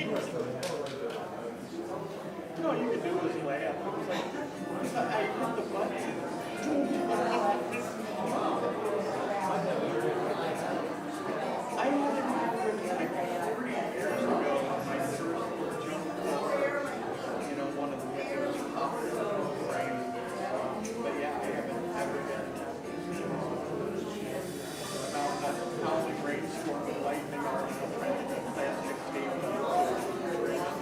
No, you could do this layout. It was like, I hit the button. I had it like 40 years ago when my first little jump one of the videos popped up in the frame. But yeah, I haven't ever been about that howling rainstorm and lightning article trying to get plastic tape on the interior.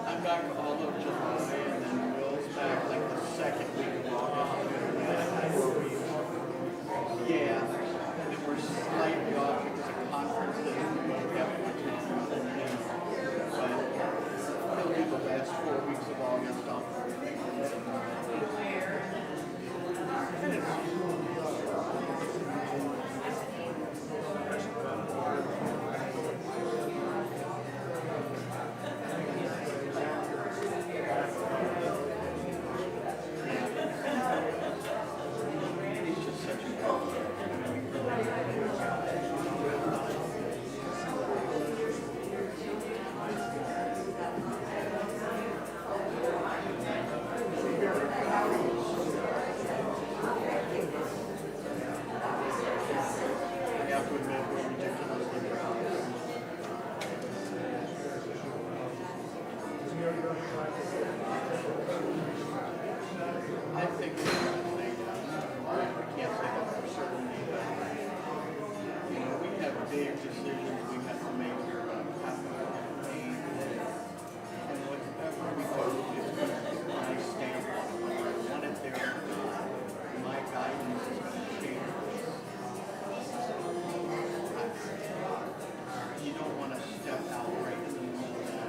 I'm back all of July, and then Will's back like the second week of August. Yeah, and we're slightly off because of conferences and we both have to do something new. But he'll do the last 4 weeks of August off. I think it's a good thing. I can't say that for certain, but we have big decisions we have to make here about capital campaign, and whatever we do is going to put my stamp on it. I want it there. My guidance is going to change. You don't want to step out right in the middle of that.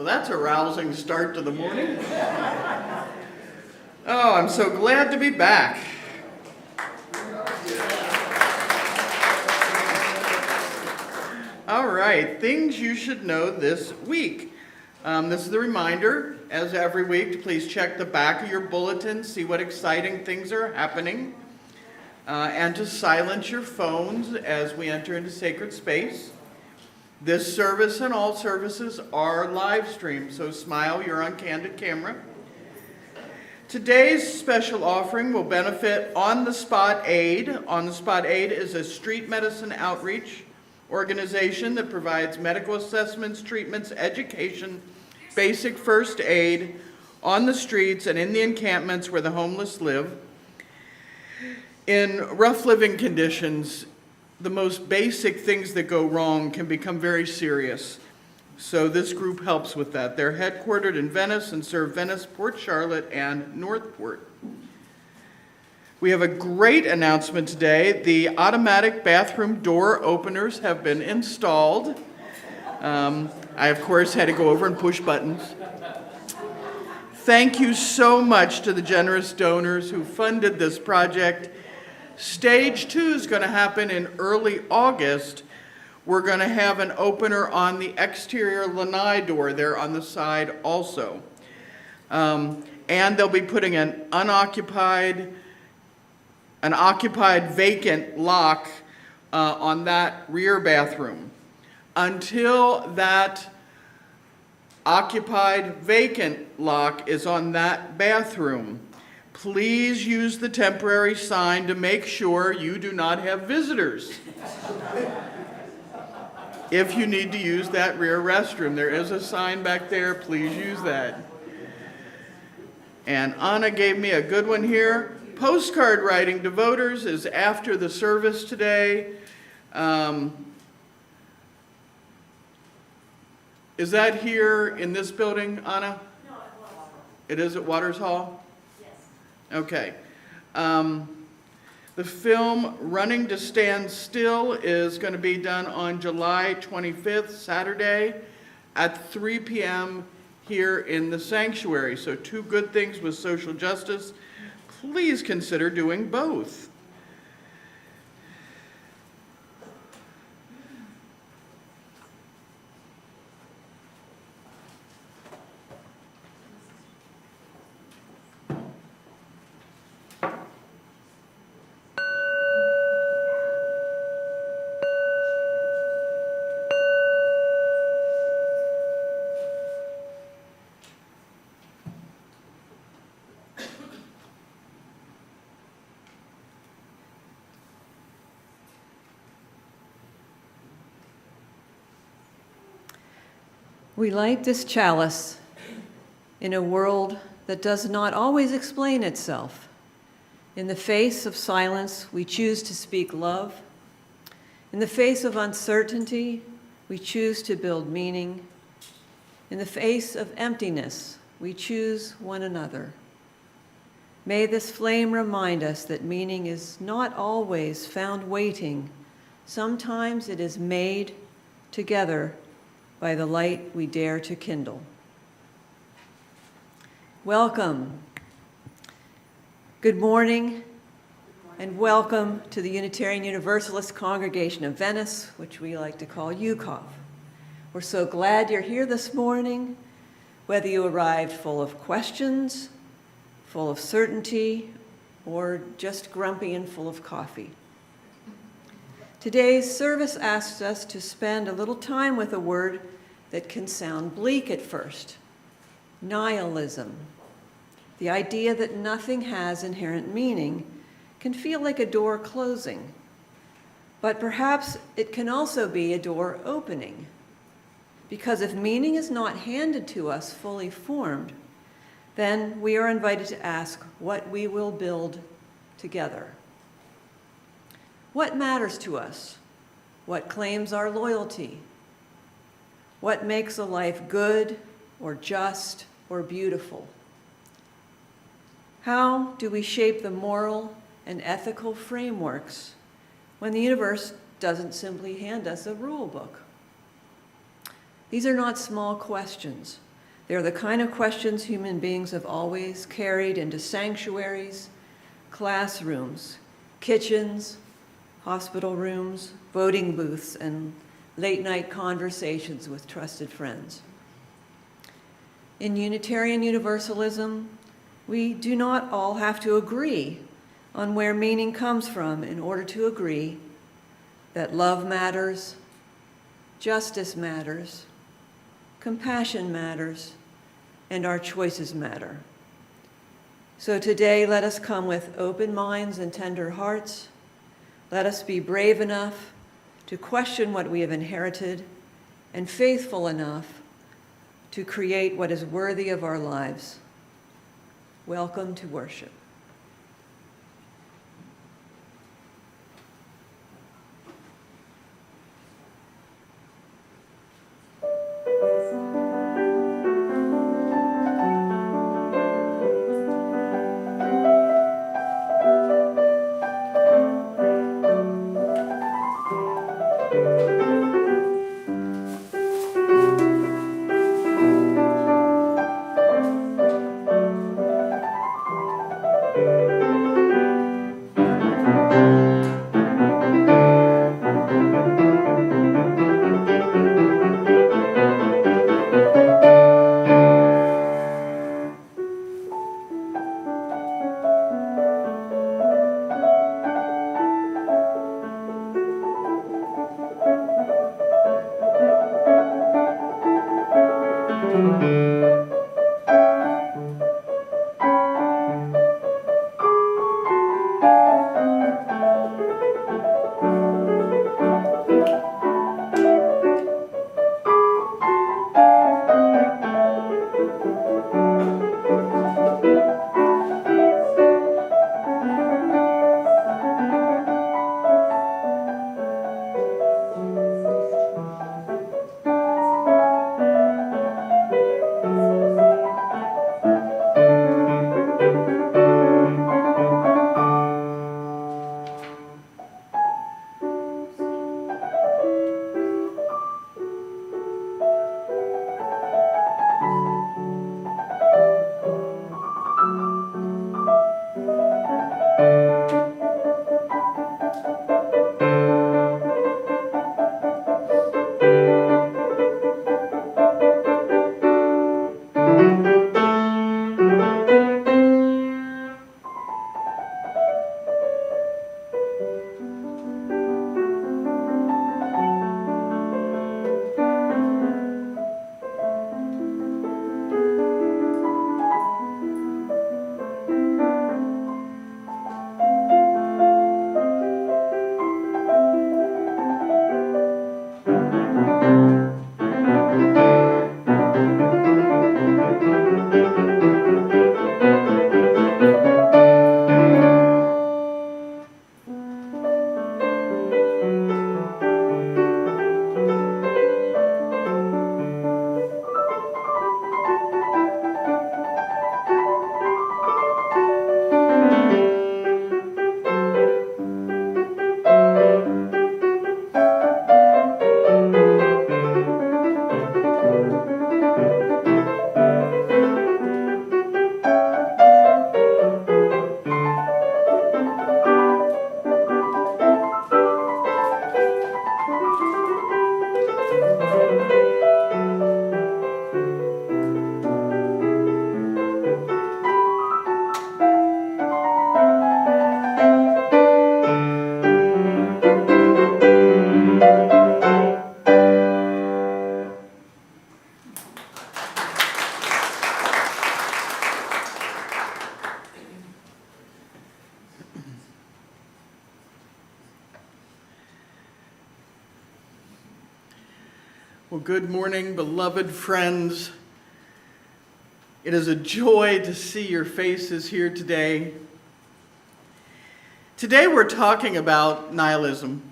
that's a rousing start to the morning. Oh, I'm so glad to be back. All right, things you should know this week. This is the reminder, as every week, to please check the back of your bulletin, see what exciting things are happening, and to silence your phones as we enter into sacred space. This service and all services are live streamed, so smile, you're on candid camera. Today's special offering will benefit On the Spot Aid. On the Spot Aid is a street medicine outreach organization that provides medical assessments, treatments, education, basic first aid on the streets and in the encampments where the homeless live. In rough living conditions, the most basic things that go wrong can become very serious. So this group helps with that. They're headquartered in Venice and serve Venice, Port Charlotte, and Northport. We have a great announcement today. The automatic bathroom door openers have been installed. I, of course, had to go over and push buttons. Thank you so much to the generous donors who funded this project. Stage 2 is going to happen in early August. We're going to have an opener on the exterior lanai door there on the side also. And they'll be putting an occupied vacant lock on that rear bathroom. Until that occupied vacant lock is on that bathroom, please use the temporary sign to make sure you do not have visitors. If you need to use that rear restroom, there is a sign back there, please use that. And Anna gave me a good one here. Postcard writing to voters is after the service today. Is that here in this building, Anna? No, at Waters Hall. It is at Waters Hall? Yes. Okay. The film Running to Stand Still is going to be done on July 25th, Saturday, at 3 p.m. here in the sanctuary. So 2 good things with social justice. Please consider doing both. We light this chalice in a world that does not always explain itself. In the face of silence, we choose to speak love. In the face of uncertainty, we choose to build meaning. In the face of emptiness, we choose one another. May this flame remind us that meaning is not always found waiting. Sometimes it is made together by the light we dare to kindle. Welcome. Good morning, and welcome to the Unitarian Universalist Congregation of Venice, which we like to call UCOV. We're so glad you're here this morning, whether you arrived full of questions, full of certainty, or just grumpy and full of coffee. Today's service asks us to spend a little time with a word that can sound bleak at first: nihilism. The idea that nothing has inherent meaning can feel like a door closing, but perhaps it can also be a door opening. Because if meaning is not handed to us fully formed, then we are invited to ask what we will build together. What matters to us? What claims our loyalty? What makes a life good or just or beautiful? How do we shape the moral and ethical frameworks when the universe doesn't simply hand us a rule book? These are not small questions, They're the kind of questions human beings have always carried into sanctuaries, classrooms, kitchens, hospital rooms, voting booths, and late-night conversations with trusted friends. In Unitarian Universalism, we do not all have to agree on where meaning comes from in order to agree that love matters, justice matters, compassion matters, and our choices matter. So today, let us come with open minds and tender hearts. Let us be brave enough to question what we have inherited and faithful enough to create what is worthy of our lives. Welcome to worship. Well, good morning, beloved friends. It is a joy to see your faces here today. Today we're talking about nihilism.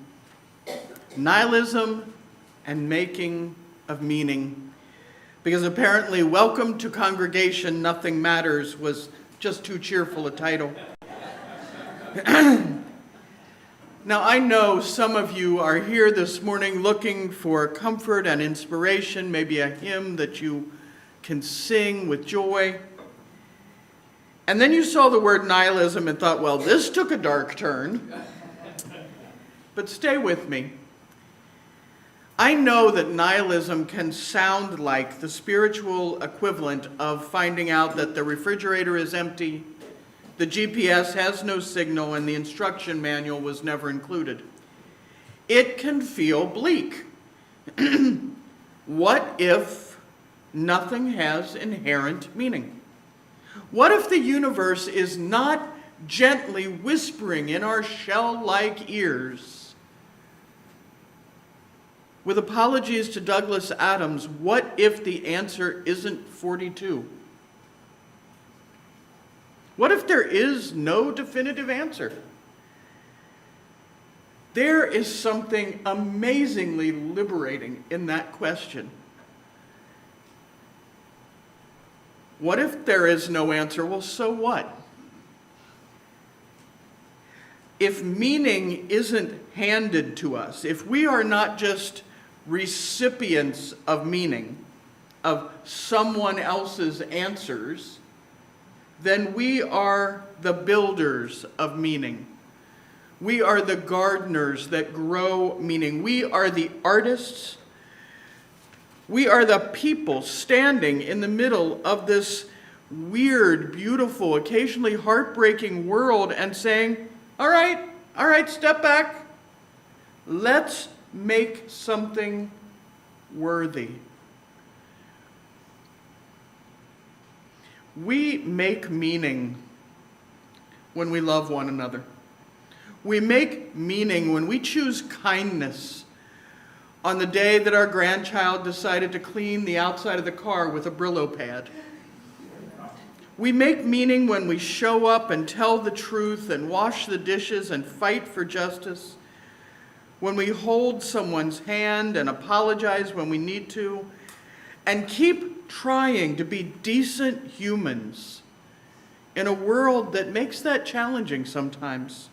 Nihilism and making of meaning. Because apparently, Welcome to Congregation, Nothing Matters was just too cheerful a title. Now, I know some of you are here this morning looking for comfort and inspiration, maybe a hymn that you can sing with joy. And then you saw the word nihilism and thought, well, this took a dark turn. But stay with me. I know that nihilism can sound like the spiritual equivalent of finding out that the refrigerator is empty, the GPS has no signal, and the instruction manual was never included. It can feel bleak. What if nothing has inherent meaning? What if the universe is not gently whispering in our shell-like ears? With apologies to Douglas Adams, what if the answer isn't 42? What if there is no definitive answer? There is something amazingly liberating in that question. What if there is no answer? Well, so what? If meaning isn't handed to us, if we are not just recipients of meaning, of someone else's answers, then we are the builders of meaning. We are the gardeners that grow meaning. We are the artists. We are the people standing in the middle of this weird, beautiful, occasionally heartbreaking world and saying, all right, step back. Let's make something worthy. We make meaning when we love one another. We make meaning when we choose kindness on the day that our grandchild decided to clean the outside of the car with a Brillo pad. We make meaning when we show up and tell the truth and wash the dishes and fight for justice, when we hold someone's hand and apologize when we need to, and keep trying to be decent humans in a world that makes that challenging sometimes.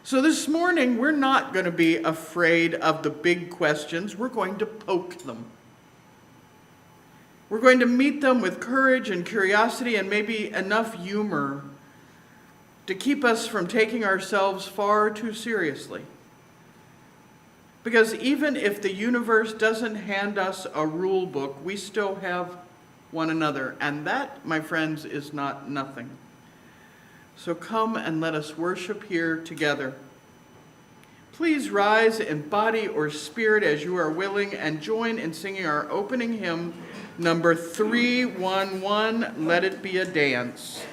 So this morning, we're not going to be afraid of the big questions. We're going to poke them. We're going to meet them with courage and curiosity and maybe enough humor to keep us from taking ourselves far too seriously. Because even if the universe doesn't hand us a rule book, we still have one another. And that, my friends, is not nothing. So come and let us worship here together. Please rise in body or spirit as you are willing and join in singing our opening hymn, number 311, Let It Be a Dance.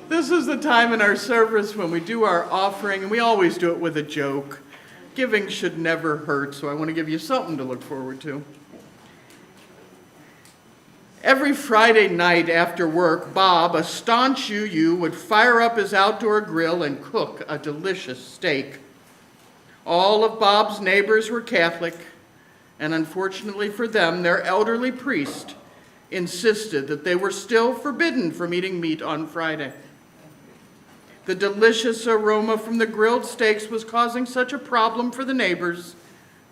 This is the time in our service when we do our offering, and we always do it with a joke. Giving should never hurt, so I want to give you something to look forward to. Every Friday night after work, Bob, a staunch UU, would fire up his outdoor grill and cook a delicious steak. All of Bob's neighbors were Catholic, and unfortunately for them, their elderly priest insisted that they were still forbidden from eating meat on Friday. The delicious aroma from the grilled steaks was causing such a problem for the neighbors,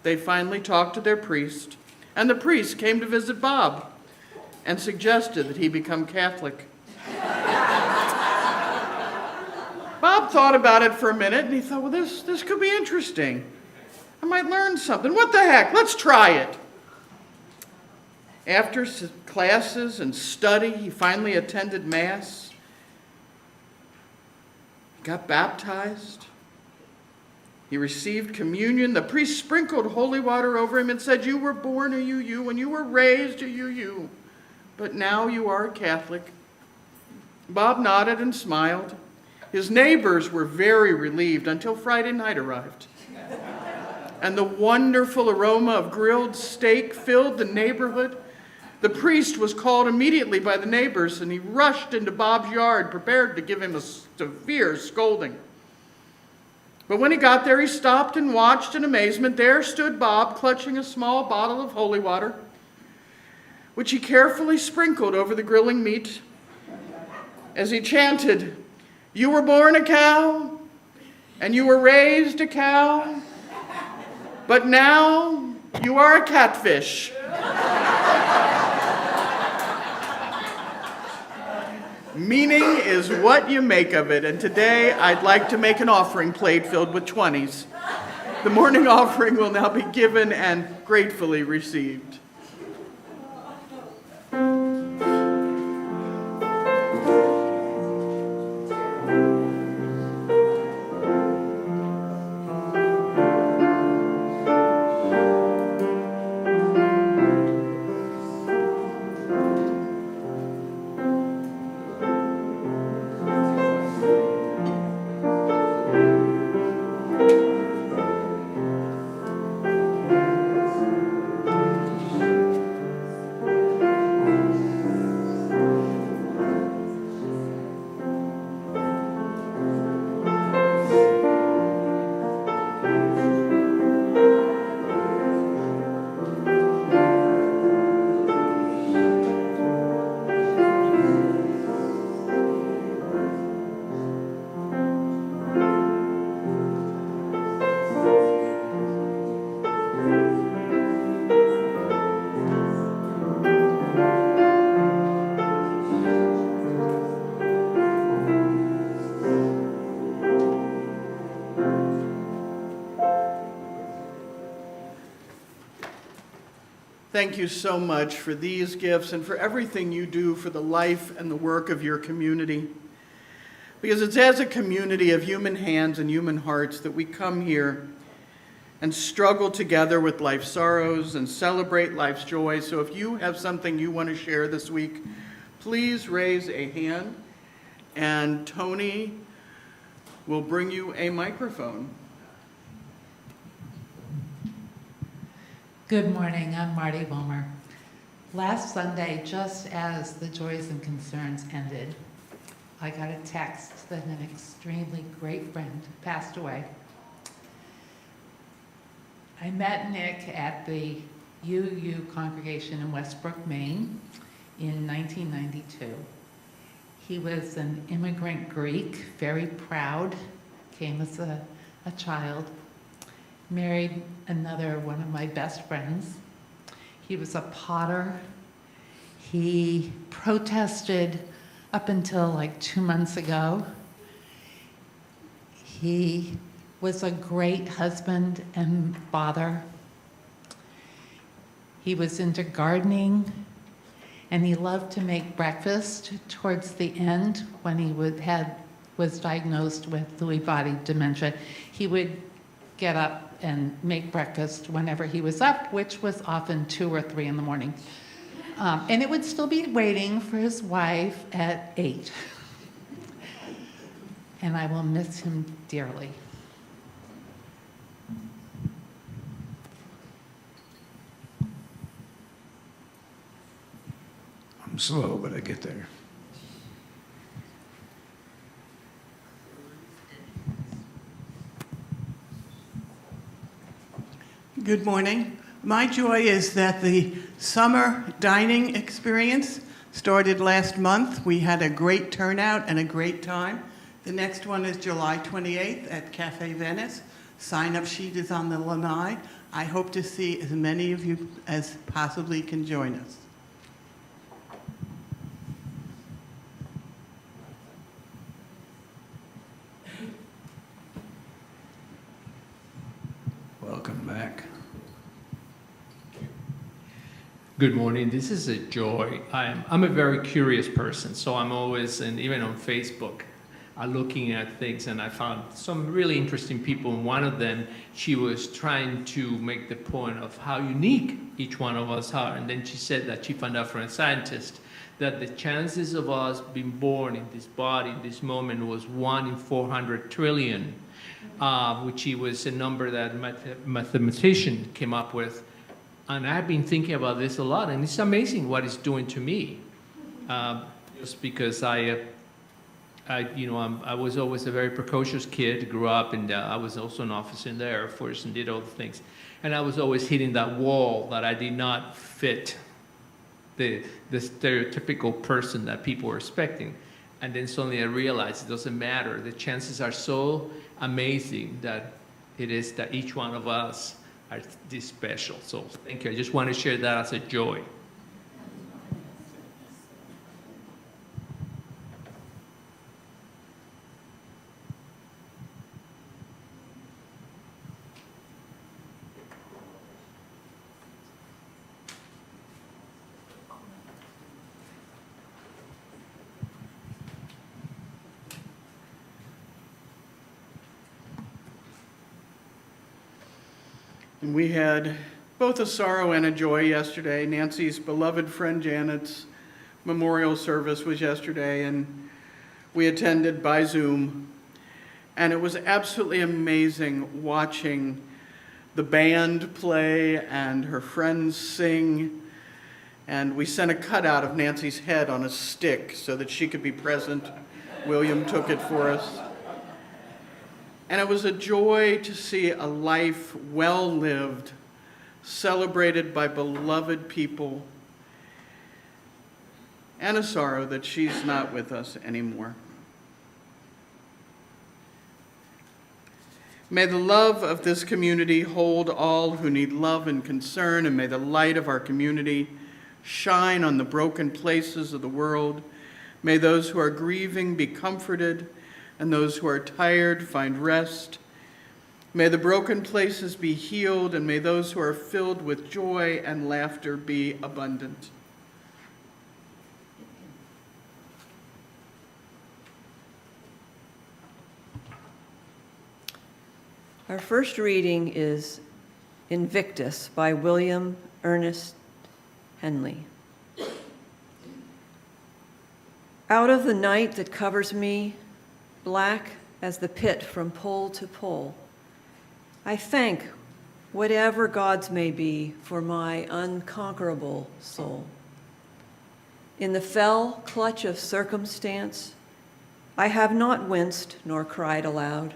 they finally talked to their priest, and the priest came to visit Bob and suggested that he become Catholic. Bob thought about it for a minute, and he thought, well, this could be interesting. I might learn something. What the heck? Let's try it. After classes and study, he finally attended Mass, got baptized. He received communion. The priest sprinkled holy water over him and said, you were born a UU and you were raised a UU, but now you are a Catholic. Bob nodded and smiled. His neighbors were very relieved until Friday night arrived. And the wonderful aroma of grilled steak filled the neighborhood. The priest was called immediately by the neighbors, and he rushed into Bob's yard, prepared to give him a severe scolding. But when he got there, he stopped and watched in amazement. There stood Bob, clutching a small bottle of holy water, which he carefully sprinkled over the grilling meat as he chanted, you were born a cow, and you were raised a cow, but now you are a catfish. Meaning is what you make of it, and today I'd like to make an offering plate filled with 20s. The morning offering will now be given and gratefully received. Thank you so much for these gifts and for everything you do for the life and the work of your community. Because it's as a community of human hands and human hearts that we come here and struggle together with life's sorrows and celebrate life's joys. So if you have something you want to share this week, please raise a hand and Tony will bring you a microphone. Good morning, I'm Marty Wilmer. Last Sunday, just as the Joys and Concerns ended, I got a text that an extremely great friend passed away. I met Nick at the UU congregation in Westbrook, Maine in 1992. He was an immigrant Greek, very proud, came as a child. Married another one of my best friends. He was a potter. He protested up until like 2 months ago. He was a great husband and father. He was into gardening, and he loved to make breakfast towards the end when he was diagnosed with Lewy body dementia. He would get up and make breakfast whenever he was up, which was often 2 or 3 in the morning. And it would still be waiting for his wife at 8. and I will miss him dearly. I'm slow, but I get there. Good morning. My joy is that the summer dining experience started last month. We had a great turnout and a great time. The next one is July 28th at Cafe Venice. Sign-up sheet is on the lanai. I hope to see as many of you as possibly can join us. Welcome back. Good morning. This is a joy. I'm a very curious person, so I'm always, and even on Facebook, looking at things, and I found some really interesting people. And one of them, she was trying to make the point of how unique each one of us are. And then she said that she found out from a scientist that the chances of us being born in this body, in this moment, was 1 in 400 trillion, which was a number that a mathematician came up with. And I've been thinking about this a lot, and it's amazing what it's doing to me. Just because I was always a very precocious kid, grew up, and I was also an officer in the Air Force and did all the things. And I was always hitting that wall that I did not fit the stereotypical person that people were expecting. And then suddenly I realized it doesn't matter. The chances are so amazing that it is that each one of us are this special. So thank you. I just want to share that as a joy. And we had both a sorrow and a joy yesterday. Nancy's beloved friend Janet's memorial service was yesterday, and we attended by Zoom. And it was absolutely amazing watching the band play and her friends sing. And we sent a cutout of Nancy's head on a stick so that she could be present. William took it for us. And it was a joy to see a life well lived, celebrated by beloved people, and a sorrow that she's not with us anymore. May the love of this community hold all who need love and concern, and may the light of our community shine on the broken places of the world. May those who are grieving be comforted, and those who are tired find rest. May the broken places be healed, and may those who are filled with joy and laughter be abundant. Our first reading is Invictus by William Ernest Henley. Out of the night that covers me, black as the pit from pole to pole, I thank whatever gods may be for my unconquerable soul. In the fell clutch of circumstance, I have not winced nor cried aloud.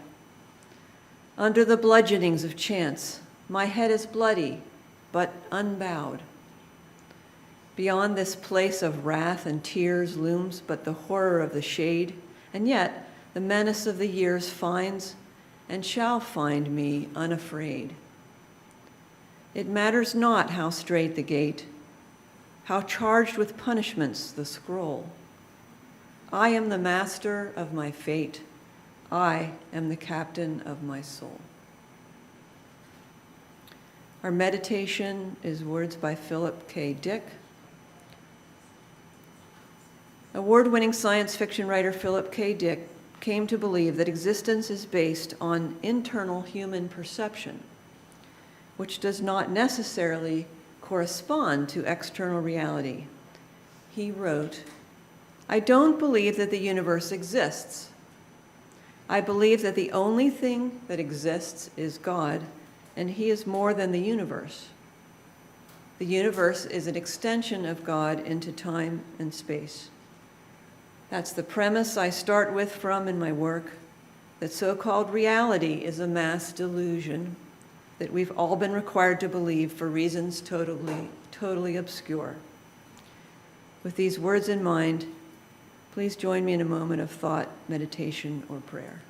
Under the bludgeonings of chance, my head is bloody, but unbowed. Beyond this place of wrath and tears looms but the horror of the shade, and yet the menace of the years finds and shall find me unafraid. It matters not how straight the gate, how charged with punishments the scroll. I am the master of my fate. I am the captain of my soul. Our meditation is words by Philip K. Dick. Award-winning science fiction writer Philip K. Dick came to believe that existence is based on internal human perception, which does not necessarily correspond to external reality. He wrote, "I don't believe that the universe exists. I believe that the only thing that exists is God, and He is more than the universe. The universe is an extension of God into time and space. That's the premise I start with from in my work, that so-called reality is a mass delusion that we've all been required to believe for reasons totally obscure. With these words in mind, please join me in a moment of thought, meditation, or prayer.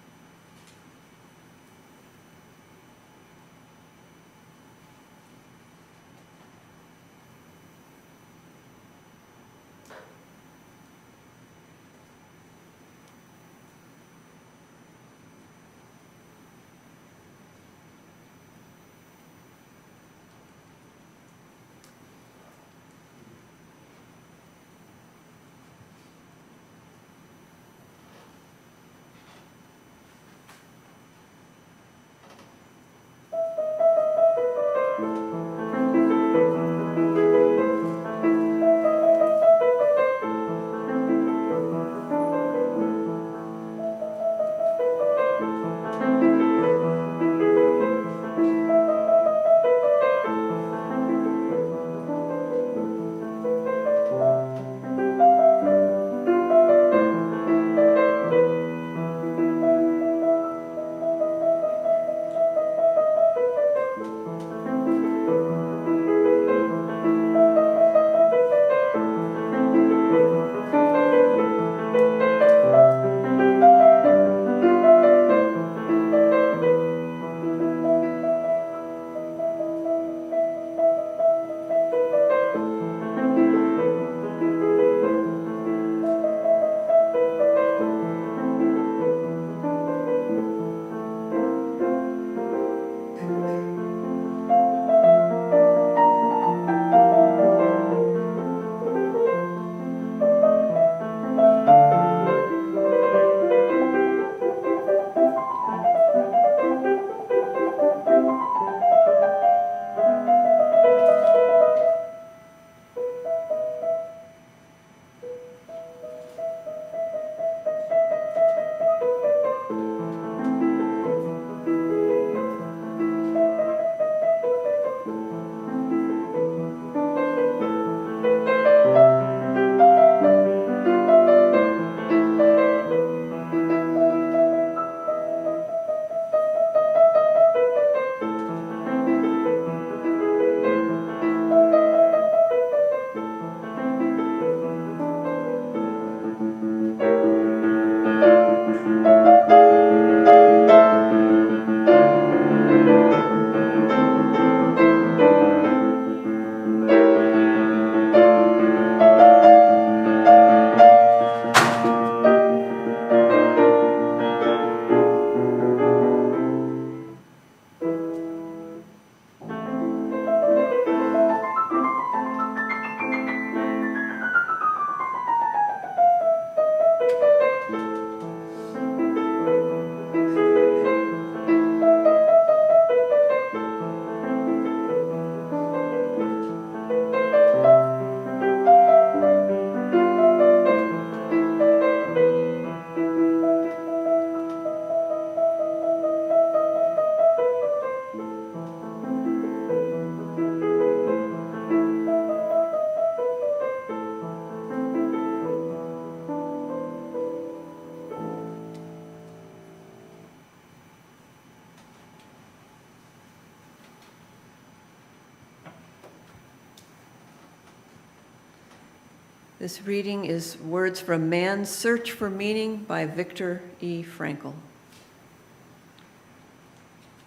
This reading is Words from Man's Search for Meaning by Viktor E. Frankl.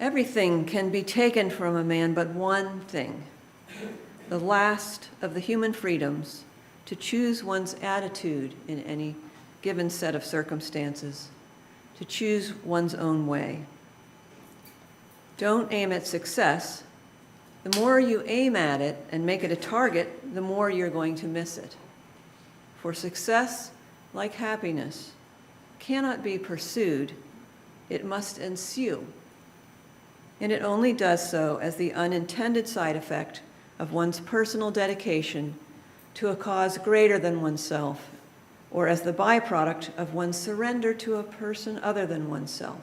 Everything can be taken from a man but one thing, the last of the human freedoms, to choose one's attitude in any given set of circumstances, to choose one's own way. Don't aim at success. The more you aim at it and make it a target, the more you're going to miss it. For success, like happiness, cannot be pursued, it must ensue. And it only does so as the unintended side effect of one's personal dedication to a cause greater than oneself, or as the byproduct of one's surrender to a person other than oneself.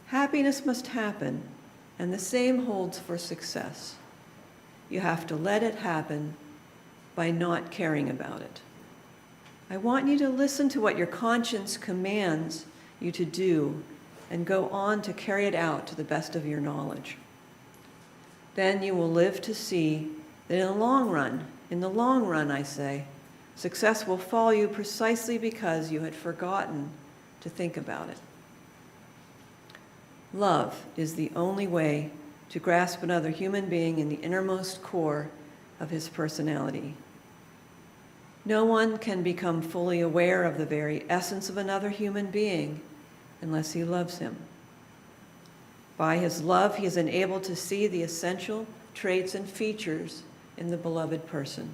Happiness must happen, and the same holds for success. You have to let it happen by not caring about it. I want you to listen to what your conscience commands you to do and go on to carry it out to the best of your knowledge. Then you will live to see that in the long run, I say, success will fall you precisely because you had forgotten to think about it. Love is the only way to grasp another human being in the innermost core of his personality. No one can become fully aware of the very essence of another human being unless he loves him. By his love, he is enabled to see the essential traits and features in the beloved person.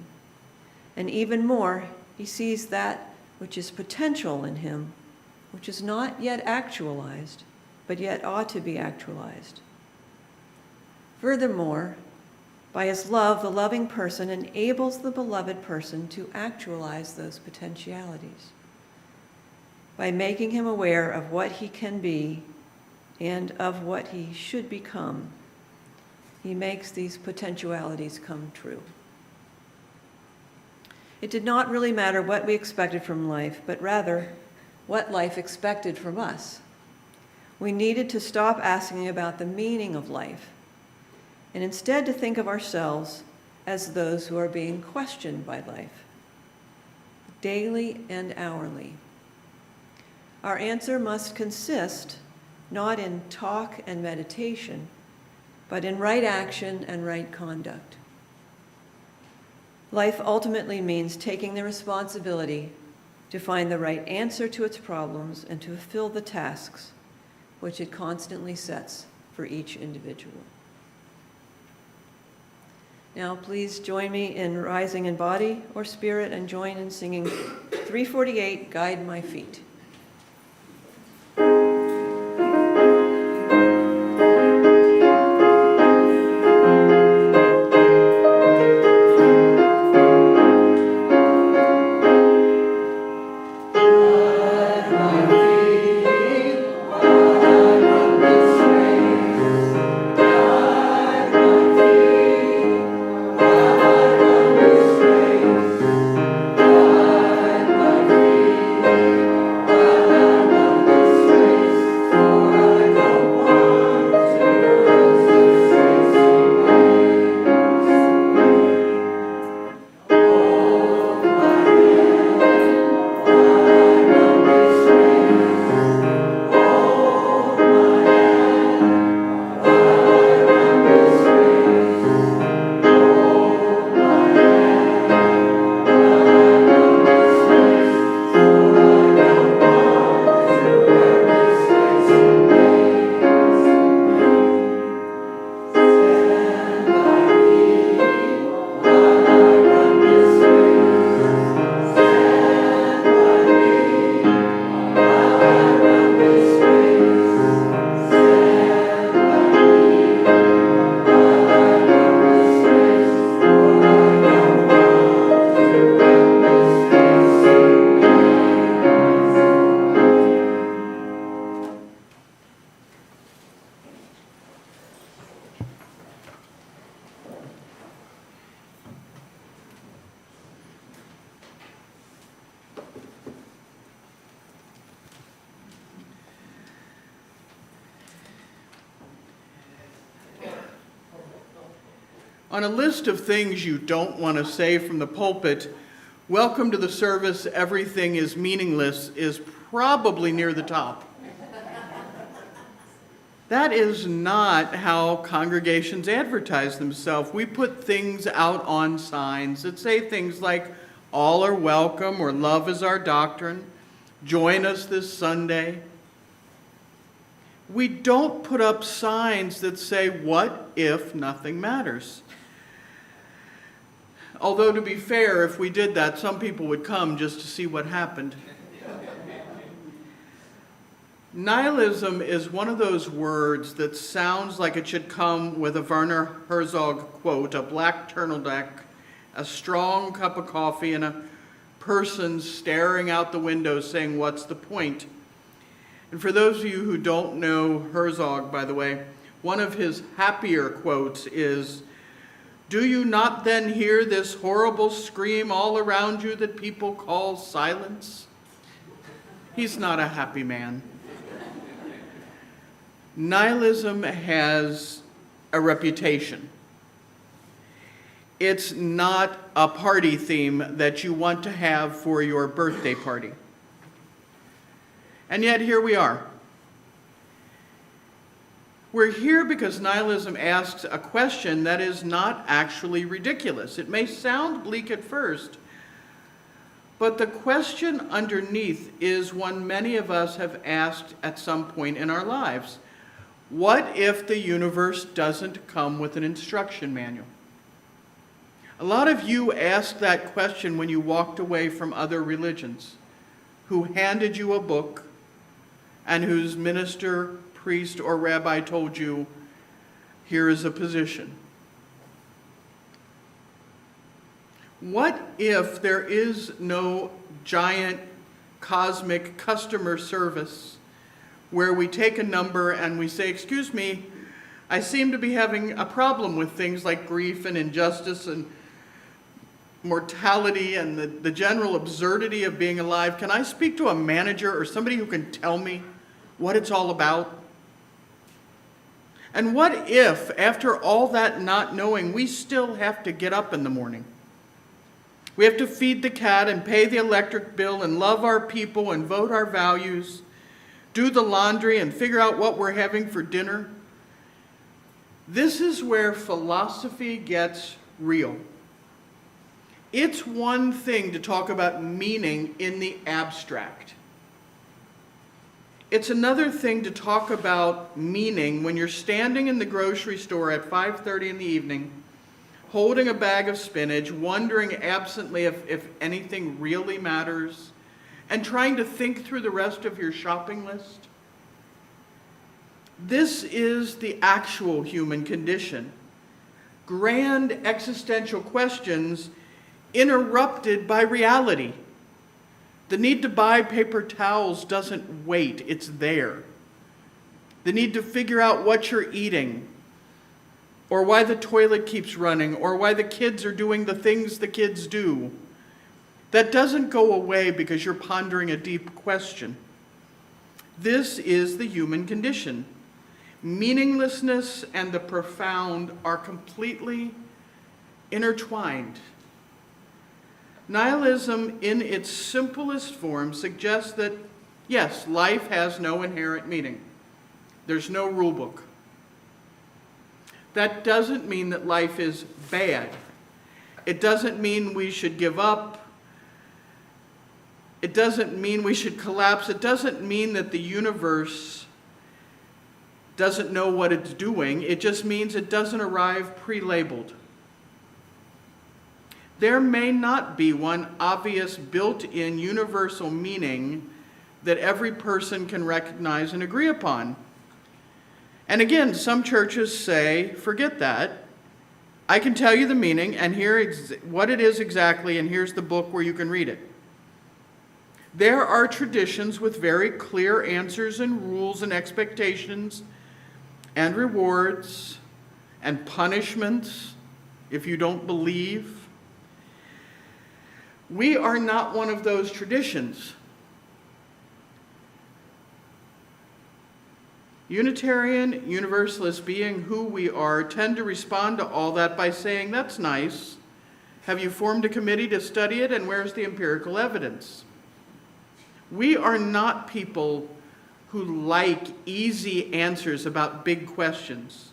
And even more, he sees that which is potential in him, which is not yet actualized, but yet ought to be actualized. Furthermore, by his love, the loving person enables the beloved person to actualize those potentialities by making him aware of what he can be and of what he should become. He makes these potentialities come true. It did not really matter what we expected from life, but rather what life expected from us. We needed to stop asking about the meaning of life and instead to think of ourselves as those who are being questioned by life, daily and hourly. Our answer must consist not in talk and meditation, but in right action and right conduct. Life ultimately means taking the responsibility to find the right answer to its problems and to fulfill the tasks which it constantly sets for each individual. Now, please join me in rising in body or spirit and join in singing 348, Guide My Feet. On a list of things you don't want to say from the pulpit, welcome to the service, everything is meaningless, is probably near the top. That is not how congregations advertise themselves. We put things out on signs that say things like, all are welcome, or love is our doctrine, join us this Sunday. We don't put up signs that say, what if nothing matters? Although, to be fair, if we did that, some people would come just to see what happened. Nihilism is one of those words that sounds like it should come with a Werner Herzog quote, a black turtleneck, a strong cup of coffee, and a persons staring out the window saying, "What's the point?" And for those of you who don't know Herzog, by the way, one of his happier quotes is, "Do you not then hear this horrible scream all around you that people call silence?" He's not a happy man. Nihilism has a reputation. It's not a party theme that you want to have for your birthday party. And yet here we are. We're here because nihilism asks a question that is not actually ridiculous. It may sound bleak at first, but the question underneath is one many of us have asked at some point in our lives. What if the universe doesn't come with an instruction manual? A lot of you asked that question when you walked away from other religions, who handed you a book and whose minister, priest, or rabbi told you, "Here is a position." What if there is no giant cosmic customer service where we take a number and we say, "Excuse me, I seem to be having a problem with things like grief and injustice and mortality and the general absurdity of being alive. Can I speak to a manager or somebody who can tell me what it's all about?" And what if, after all that not knowing, we still have to get up in the morning? We have to feed the cat and pay the electric bill and love our people and vote our values, do the laundry and figure out what we're having for dinner. This is where philosophy gets real. It's one thing to talk about meaning in the abstract. It's another thing to talk about meaning when you're standing in the grocery store at 5:30 in the evening, holding a bag of spinach, wondering absently if anything really matters, and trying to think through the rest of your shopping list. This is the actual human condition. Grand existential questions interrupted by reality. The need to buy paper towels doesn't wait, it's there. The need to figure out what you're eating, or why the toilet keeps running, or why the kids are doing the things the kids do. That doesn't go away because you're pondering a deep question. This is the human condition. Meaninglessness and the profound are completely intertwined. Nihilism, in its simplest form, suggests that, yes, life has no inherent meaning. There's no rule book. That doesn't mean that life is bad. It doesn't mean we should give up. It doesn't mean we should collapse. It doesn't mean that the universe doesn't know what it's doing. It just means it doesn't arrive pre-labeled. There may not be one obvious built-in universal meaning that every person can recognize and agree upon. And again, some churches say, forget that. I can tell you the meaning, and here what it is exactly, and here's the book where you can read it. There are traditions with very clear answers and rules and expectations and rewards and punishments if you don't believe. We are not one of those traditions. Unitarian Universalists, being who we are, tend to respond to all that by saying, "That's nice. Have you formed a committee to study it, and where's the empirical evidence?" We are not people who like easy answers about big questions.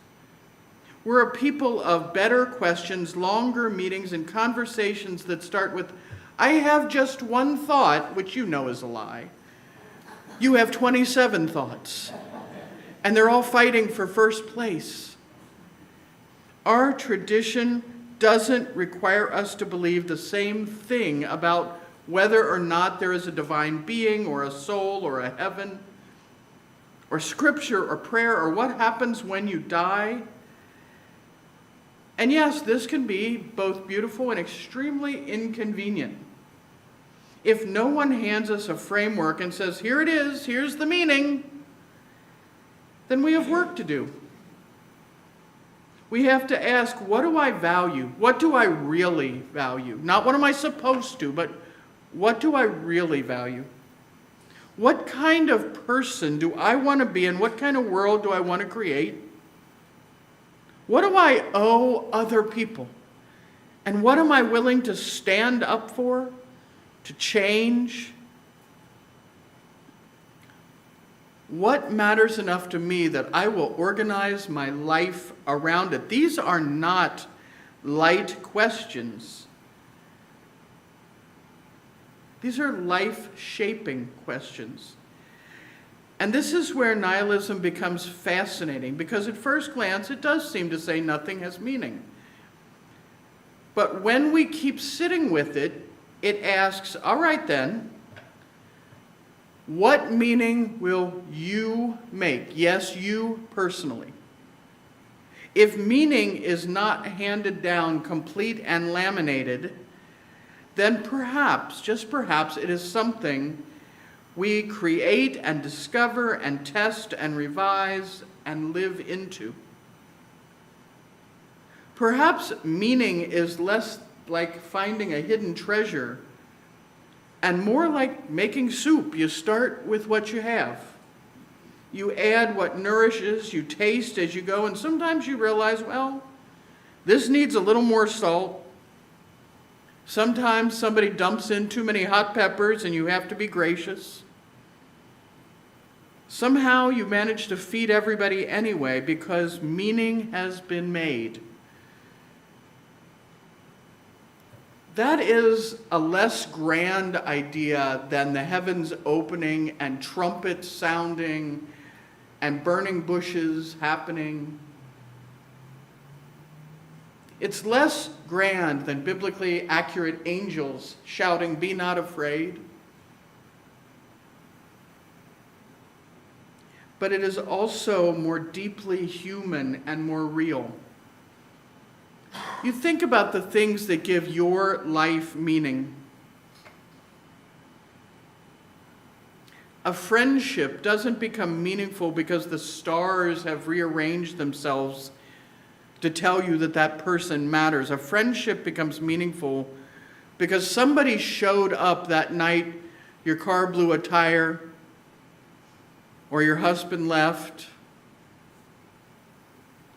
We're a people of better questions, longer meetings, and conversations that start with, "I have just one thought," which you know is a lie. You have 27 thoughts, and they're all fighting for first place. Our tradition doesn't require us to believe the same thing about whether or not there is a divine being or a soul or a heaven or scripture or prayer or what happens when you die. And yes, this can be both beautiful and extremely inconvenient. if no one hands us a framework and says, here it is, here's the meaning, then we have work to do. We have to ask, what do I value? What do I really value? Not what am I supposed to, but what do I really value? What kind of person do I want to be, and what kind of world do I want to create? What do I owe other people? And what am I willing to stand up for, to change? What matters enough to me that I will organize my life around it? These are not light questions. These are life-shaping questions. And this is where nihilism becomes fascinating, because at first glance it does seem to say nothing has meaning. But when we keep sitting with it, it asks, all right then, what meaning will you make? Yes, you personally. If meaning is not handed down complete and laminated, then perhaps, just perhaps, it is something we create and discover and test and revise and live into. Perhaps meaning is less like finding a hidden treasure and more like making soup. You start with what you have. You add what nourishes, you taste as you go, and sometimes you realize, well, this needs a little more salt. Sometimes somebody dumps in too many hot peppers and you have to be gracious. Somehow you manage to feed everybody anyway because meaning has been made. That is a less grand idea than the heavens opening and trumpets sounding and burning bushes happening. It's less grand than biblically accurate angels shouting, "Be not afraid." But it is also more deeply human and more real. You think about the things that give your life meaning. A friendship doesn't become meaningful because the stars have rearranged themselves to tell you that that person matters. A friendship becomes meaningful because somebody showed up that night, your car blew a tire, or your husband left,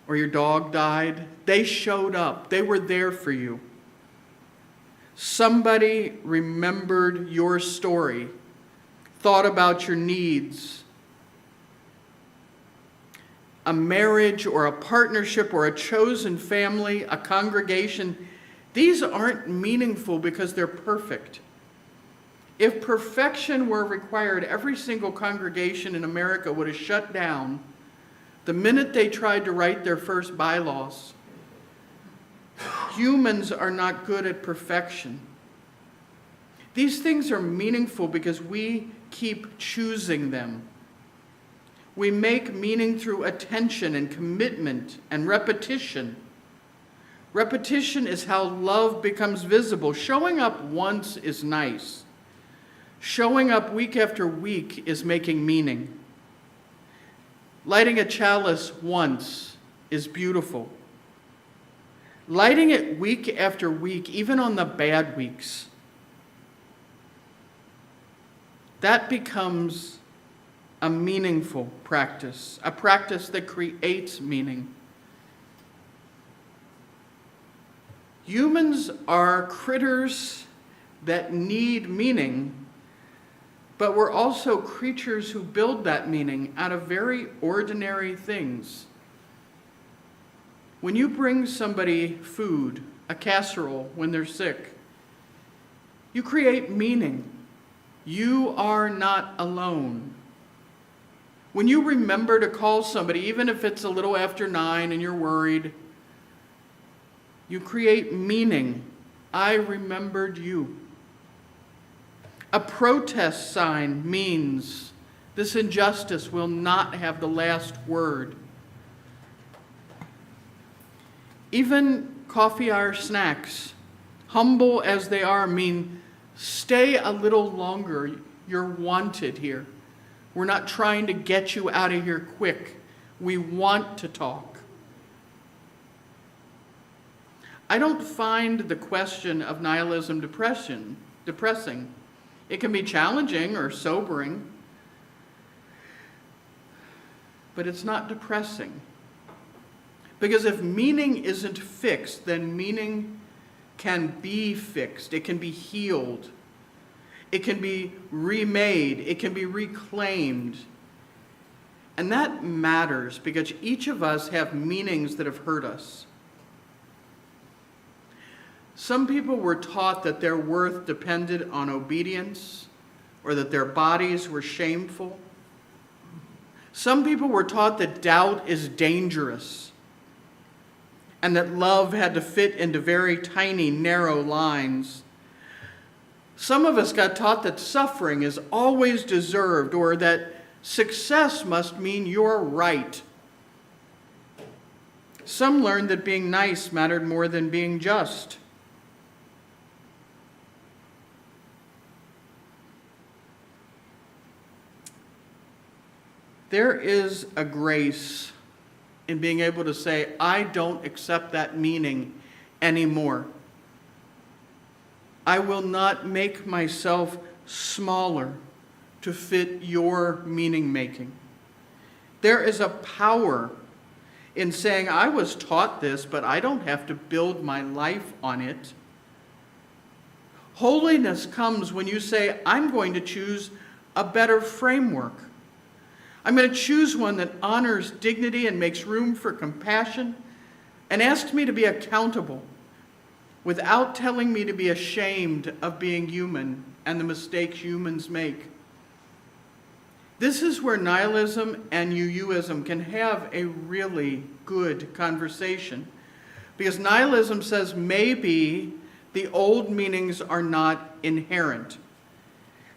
or your dog died. They showed up. They were there for you. Somebody remembered your story, thought about your needs. A marriage or a partnership or a chosen family, a congregation, these aren't meaningful because they're perfect. If perfection were required, every single congregation in America would have shut down the minute they tried to write their first bylaws. Humans are not good at perfection. These things are meaningful because we keep choosing them. We make meaning through attention and commitment and repetition. Repetition is how love becomes visible. Showing up once is nice. Showing up week after week is making meaning. Lighting a chalice once is beautiful. Lighting it week after week, even on the bad weeks, that becomes a meaningful practice, a practice that creates meaning. Humans are critters that need meaning, but we're also creatures who build that meaning out of very ordinary things. When you bring somebody food, a casserole, when they're sick, you create meaning. You are not alone. When you remember to call somebody, even if it's a little after 9 and you're worried, you create meaning. I remembered you. A protest sign means this injustice will not have the last word. Even coffee hour snacks, humble as they are, mean Stay a little longer. You're wanted here. We're not trying to get you out of here quick. We want to talk. I don't find the question of nihilism depressing. It can be challenging or sobering, but it's not depressing. Because if meaning isn't fixed, then meaning can be fixed. It can be healed. It can be remade. It can be reclaimed. And that matters because each of us have meanings that have hurt us. Some people were taught that their worth depended on obedience or that their bodies were shameful. Some people were taught that doubt is dangerous and that love had to fit into very tiny, narrow lines. Some of us got taught that suffering is always deserved or that success must mean you're right. Some learned that being nice mattered more than being just. There is a grace in being able to say, I don't accept that meaning anymore. I will not make myself smaller to fit your meaning making. There is a power in saying, I was taught this, but I don't have to build my life on it. Holiness comes when you say, I'm going to choose a better framework. I'm going to choose one that honors dignity and makes room for compassion and asks me to be accountable without telling me to be ashamed of being human and the mistakes humans make. This is where nihilism and UUism can have a really good conversation. Because nihilism says maybe the old meanings are not inherent.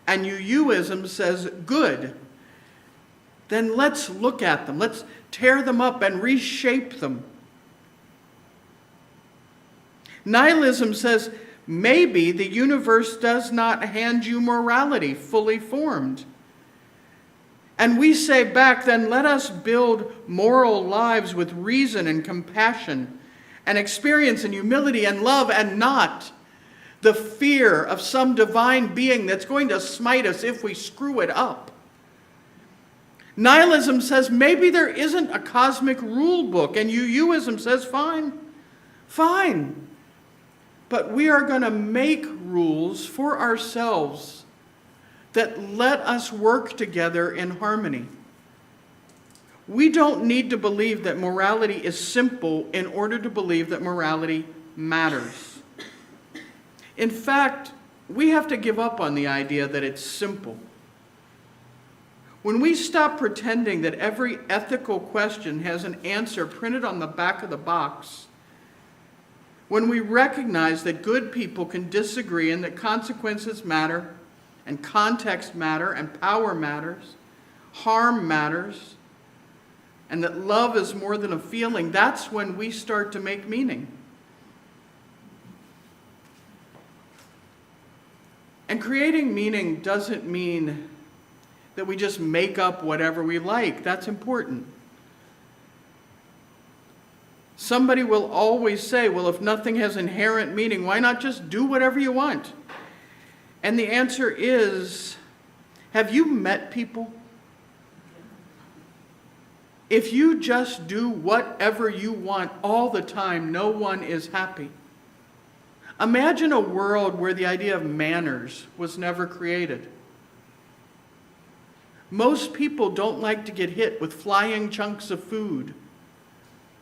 And UUism says good. Then let's look at them. Let's tear them up and reshape them. Nihilism says maybe the universe does not hand you morality fully formed. And we say back, then let us build moral lives with reason and compassion and experience and humility and love and not the fear of some divine being that's going to smite us if we screw it up. Nihilism says maybe there isn't a cosmic rule book, and UUism says fine. But we are going to make rules for ourselves that let us work together in harmony. We don't need to believe that morality is simple in order to believe that morality matters. In fact, we have to give up on the idea that it's simple. When we stop pretending that every ethical question has an answer printed on the back of the box, when we recognize that good people can disagree and that consequences matter, and context matter, and power matters, harm matters, and that love is more than a feeling, that's when we start to make meaning. And creating meaning doesn't mean that we just make up whatever we like. That's important. Somebody will always say, well, if nothing has inherent meaning, why not just do whatever you want? And the answer is, have you met people? If you just do whatever you want all the time, no one is happy. Imagine a world where the idea of manners was never created. Most people don't like to get hit with flying chunks of food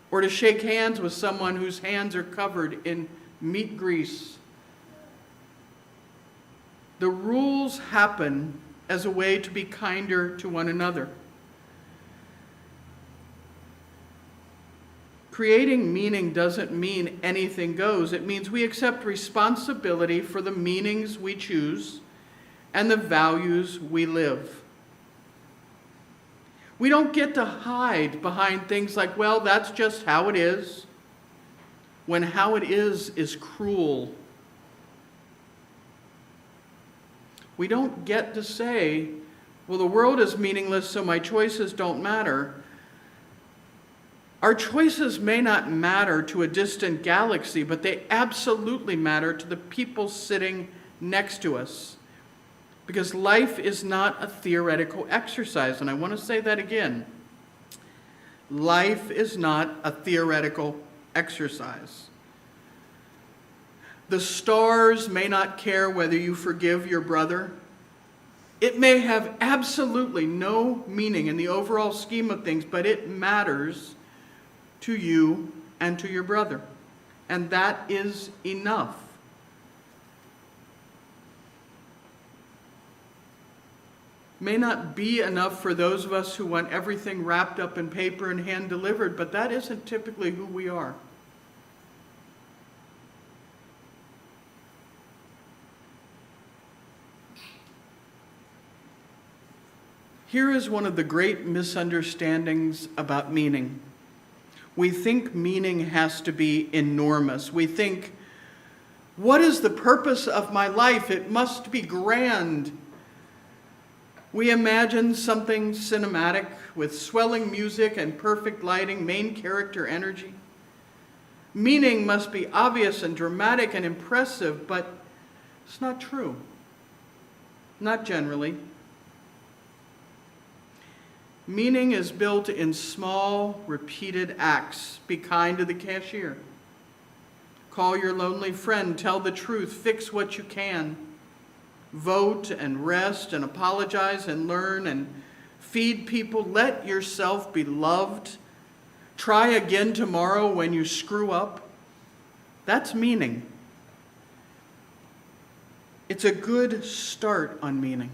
or to shake hands with someone whose hands are covered in meat grease. The rules happen as a way to be kinder to one another. Creating meaning doesn't mean anything goes. It means we accept responsibility for the meanings we choose and the values we live. We don't get to hide behind things like, well, that's just how it is, when how it is cruel. We don't get to say, well, the world is meaningless, so my choices don't matter. Our choices may not matter to a distant galaxy, but they absolutely matter to the people sitting next to us. Because life is not a theoretical exercise, and I want to say that again. Life is not a theoretical exercise. The stars may not care whether you forgive your brother. It may have absolutely no meaning in the overall scheme of things, but it matters to you and to your brother. And that is enough. May not be enough for those of us who want everything wrapped up in paper and hand delivered, but that isn't typically who we are. Here is one of the great misunderstandings about meaning. We think meaning has to be enormous. We think, what is the purpose of my life? It must be grand. We imagine something cinematic with swelling music and perfect lighting, main character energy. Meaning must be obvious and dramatic and impressive, but it's not true. Not generally. Meaning is built in small, repeated acts. Be kind to the cashier. Call your lonely friend. Tell the truth. Fix what you can. Vote and rest and apologize and learn and feed people. Let yourself be loved. Try again tomorrow when you screw up. That's meaning. It's a good start on meaning.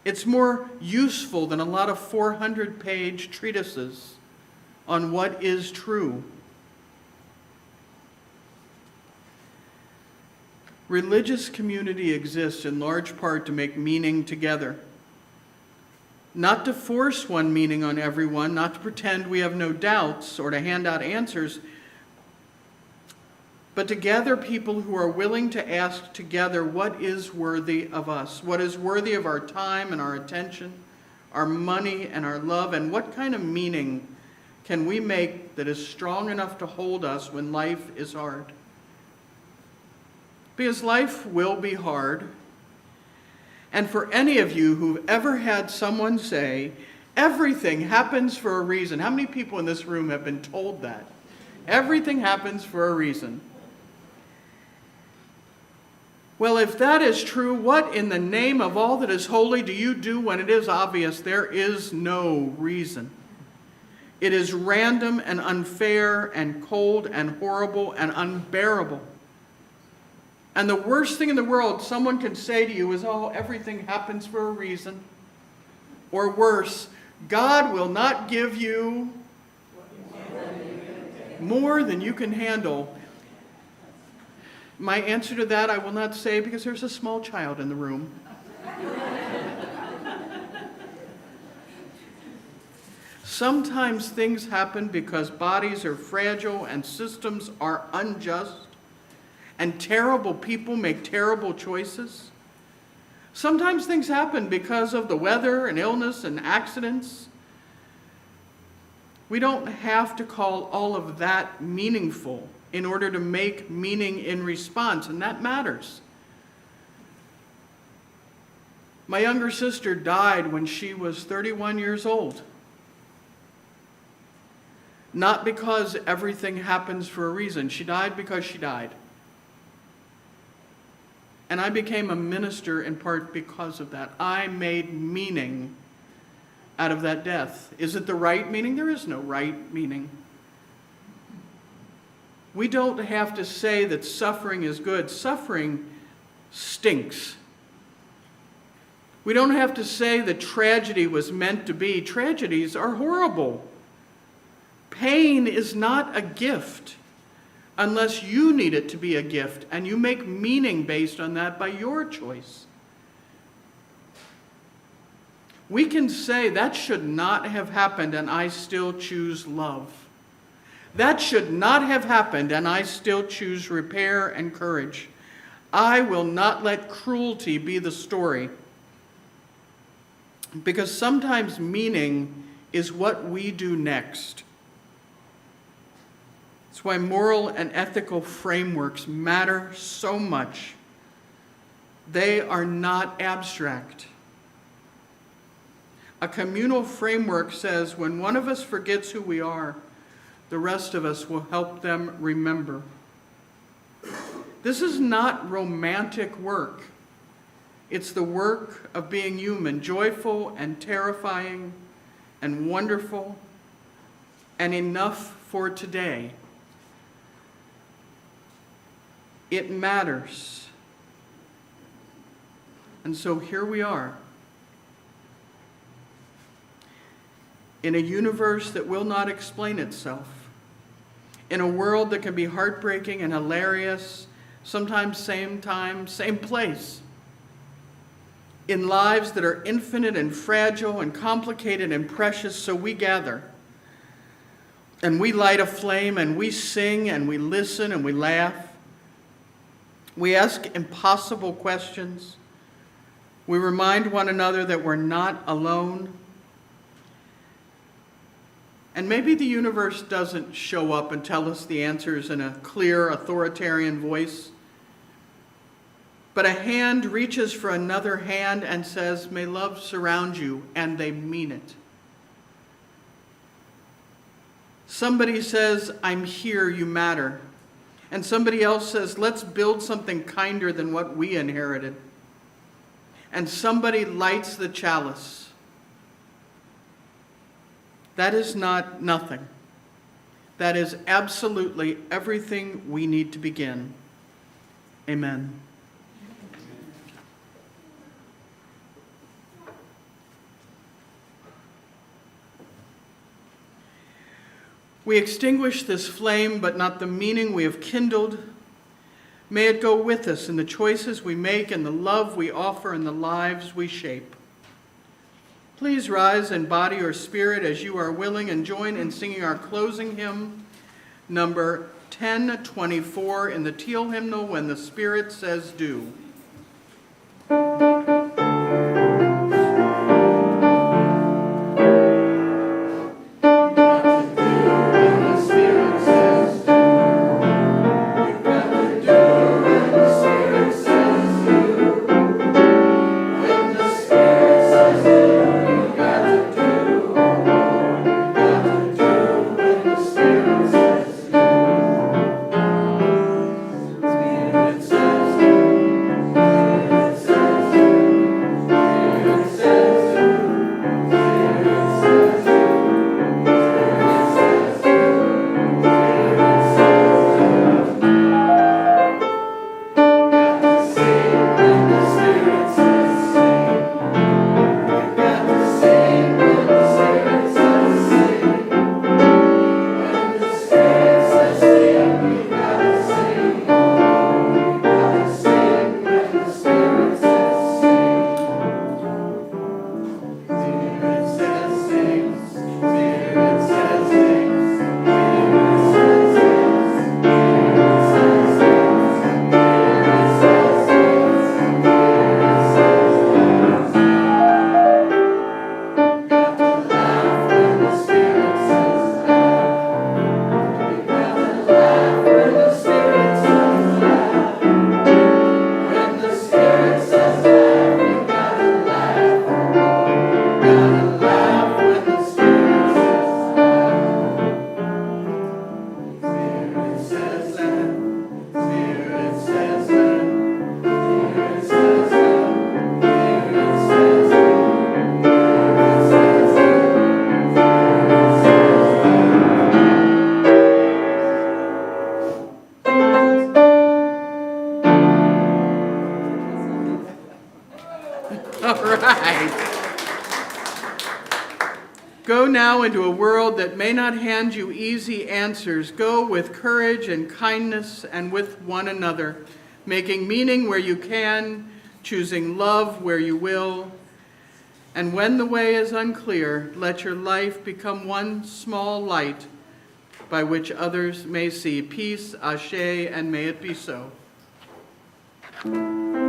It's more useful than a lot of 400-page treatises on what is true. Religious community exists in large part to make meaning together. Not to force one meaning on everyone, not to pretend we have no doubts or to hand out answers, but to gather people who are willing to ask together what is worthy of us, what is worthy of our time and our attention, our money and our love, and what kind of meaning can we make that is strong enough to hold us when life is hard. Because life will be hard. And for any of you who've ever had someone say, everything happens for a reason. How many people in this room have been told that? Everything happens for a reason. Well, if that is true, what in the name of all that is holy do you do when it is obvious there is no reason? It is random and unfair and cold and horrible and unbearable. And the worst thing in the world someone can say to you is, oh, everything happens for a reason. Or worse, God will not give you more than you can handle. My answer to that I will not say because there's a small child in the room. Sometimes things happen because bodies are fragile and systems are unjust, and terrible people make terrible choices. Sometimes things happen because of the weather and illness and accidents. We don't have to call all of that meaningful in order to make meaning in response, and that matters. My younger sister died when she was 31 years old. Not because everything happens for a reason. She died because she died. And I became a minister in part because of that. I made meaning out of that death. Is it the right meaning? There is no right meaning. We don't have to say that suffering is good. Suffering stinks. We don't have to say that tragedy was meant to be. Tragedies are horrible. Pain is not a gift unless you need it to be a gift, and you make meaning based on that by your choice. We can say that should not have happened and I still choose love. That should not have happened and I still choose repair and courage. I will not let cruelty be the story, because sometimes meaning is what we do next. It's why moral and ethical frameworks matter so much. They are not abstract. A communal framework says when one of us forgets who we are, the rest of us will help them remember. This is not romantic work. It's the work of being human, joyful and terrifying and wonderful and enough for today. It matters. And so here we are, in a universe that will not explain itself, in a world that can be heartbreaking and hilarious, sometimes same time, same place, in lives that are infinite and fragile and complicated and precious, so we gather, and we light a flame, and we sing, and we listen, and we laugh. We ask impossible questions. We remind one another that we're not alone. And maybe the universe doesn't show up and tell us the answers in a clear, authoritarian voice. But a hand reaches for another hand and says, "May love surround you," and they mean it. Somebody says, "I'm here, you matter." And somebody else says, "Let's build something kinder than what we inherited." And somebody lights the chalice. That is not nothing. That is absolutely everything we need to begin. Amen. We extinguish this flame, but not the meaning we have kindled. May it go with us in the choices we make and the love we offer and the lives we shape. Please rise in body or spirit as you are willing and join in singing our closing hymn, number 1024 in the Teal hymnal, "When the Spirit Says Do." Go now into a world that may not hand you easy answers. Go with courage and kindness and with one another, making meaning where you can, choosing love where you will. And when the way is unclear, let your life become one small light by which others may see. Peace, ashe, and may it be so. Thank you.